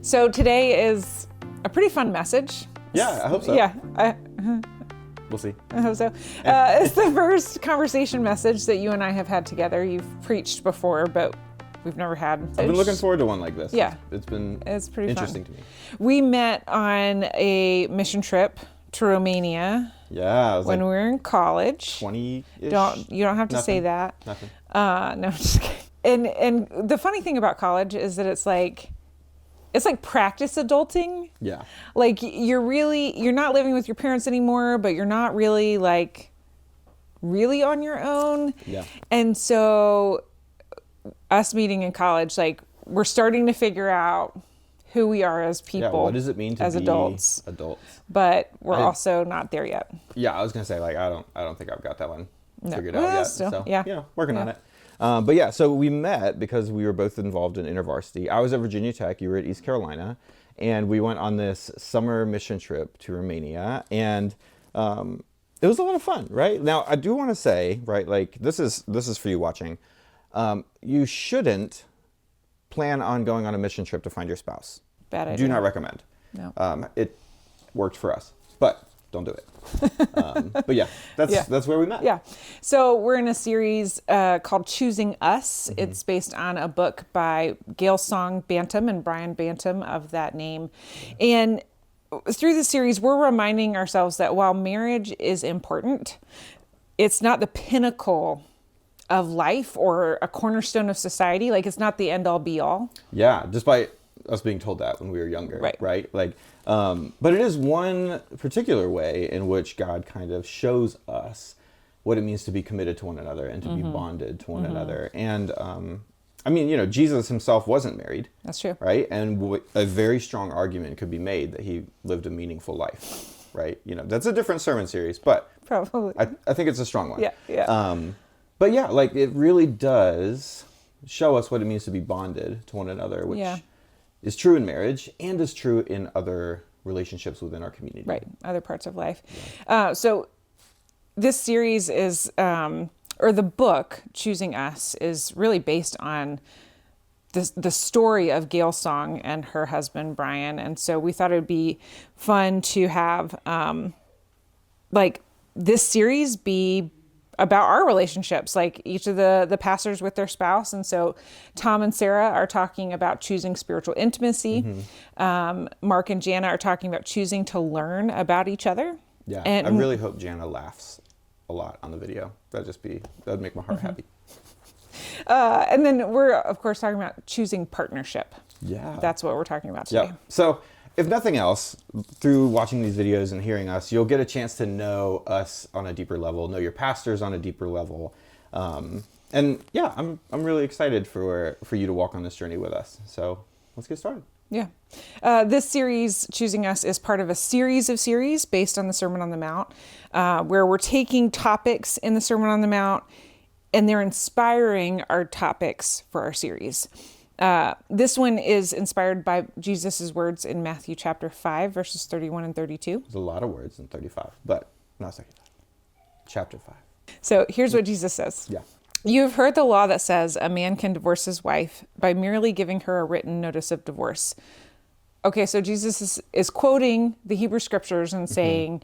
So today is a pretty fun message. Yeah, I hope so. Yeah, We'll see. I hope so. It's the first conversation message that you and I have had together. You've preached before, but we've never had. I've been looking forward to one like this. Yeah. It's pretty interesting fun. to me. We met on a mission trip to Romania. Yeah, it was when we were in college. 20-ish. You don't have to say that. Nothing. No, I'm just kidding. And the funny thing about college is that it's like practice adulting. Yeah. Like you're not living with your parents anymore, but you're not really on your own. Yeah. And so us meeting in college, like we're starting to figure out who we are as people. Yeah, what does it mean to be adults? But we're also not there yet. Yeah, I was gonna say I don't think I've got that one figured out Well, yet. still, so yeah. Working on it. But yeah, so we met because we were both involved in InterVarsity. I was at Virginia Tech, you were at East Carolina, and we went on this summer mission trip to Romania, and it was a lot of fun, right? Now, I do want to say, right, like this is for you watching. You shouldn't plan on going on a mission trip to find your spouse. Bad idea. Do not recommend. No. It worked for us, but don't do it. But yeah, that's where we met. Yeah. So we're in a series called Choosing Us. Mm-hmm. It's based on a book by Gail Song Bantam and Brian Bantam of that name. And through the series, we're reminding ourselves that while marriage is important, it's not the pinnacle of life or a cornerstone of society. Like it's not the end all be all. Yeah. Despite us being told that when we were younger. Right. Like, but it is one particular way in which God kind of shows us what it means to be committed to one another and to be bonded to one another. And, I mean, Jesus himself wasn't married. That's true. Right. And a very strong argument could be made that he lived a meaningful life. Right. That's a different sermon series, but probably I think it's a strong one. Yeah. But yeah, like it really does show us what it means to be bonded to one another, which is true in marriage and is true in other relationships within our community. Right. Other parts of life. Yeah. So this series is, or the book, Choosing Us, is really based on the story of Gail Song and her husband, Brian. And so we thought it would be fun to have, this series be about our relationships, like each of the pastors with their spouse. And so Tom and Sarah are talking about choosing spiritual intimacy. Mm-hmm. Mark and Jana are talking about choosing to learn about each other. Yeah, and I really hope Jana laughs a lot on the video. That would make my heart happy. And then we're, of course, talking about choosing partnership. Yeah. That's what we're talking about today. Yeah. So if nothing else, through watching these videos and hearing us, you'll get a chance to know us on a deeper level, know your pastors on a deeper level. And yeah, I'm really excited for you to walk on this journey with us. So let's get started. Yeah. This series, Choosing Us, is part of a series of series based on the Sermon on the Mount, where we're taking topics in the Sermon on the Mount and they're inspiring our topics for our series. This one is inspired by Jesus' words in Matthew chapter 5, verses 31 and 32. There's a lot of words in 35, but not 35. Chapter 5. So here's what Jesus says. Yeah. You have heard the law that says a man can divorce his wife by merely giving her a written notice of divorce. Okay, so Jesus is quoting the Hebrew scriptures and saying,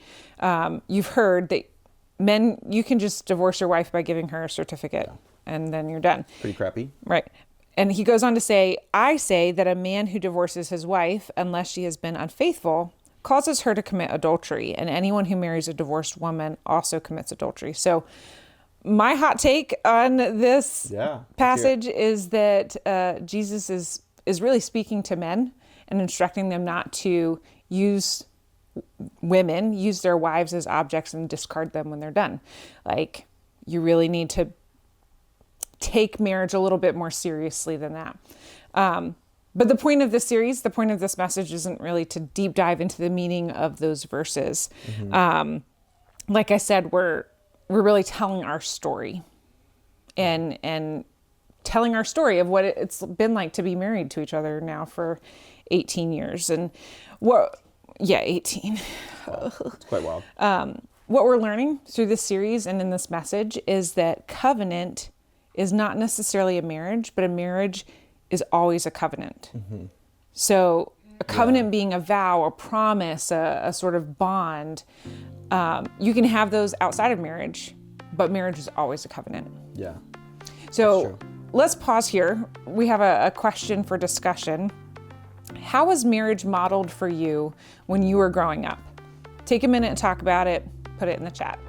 you've heard that men, you can just divorce your wife by giving her a certificate and then you're done. Pretty crappy. Right. And he goes on to say, I say that a man who divorces his wife, unless she has been unfaithful, causes her to commit adultery. And anyone who marries a divorced woman also commits adultery. So my hot take on this passage is that Jesus is really speaking to men and instructing them not to use their wives as objects and discard them when they're done. Like, you really need to take marriage a little bit more seriously than that. But the point of this series, the point of this message isn't really to deep dive into the meaning of those verses. Mm-hmm. Like I said, we're really telling our story and telling our story of what it's been like to be married to each other now for 18 years. And 18. It's quite wild. What we're learning through this series and in this message is that covenant is not necessarily a marriage, but a marriage is always a covenant. Mm-hmm. So A covenant being a vow, a promise, a sort of bond. You can have those outside of marriage, but marriage is always a covenant. Yeah. So let's pause here. We have a question for discussion. How was marriage modeled for you when you were growing up? Take a minute and talk about it. Put it in the chat.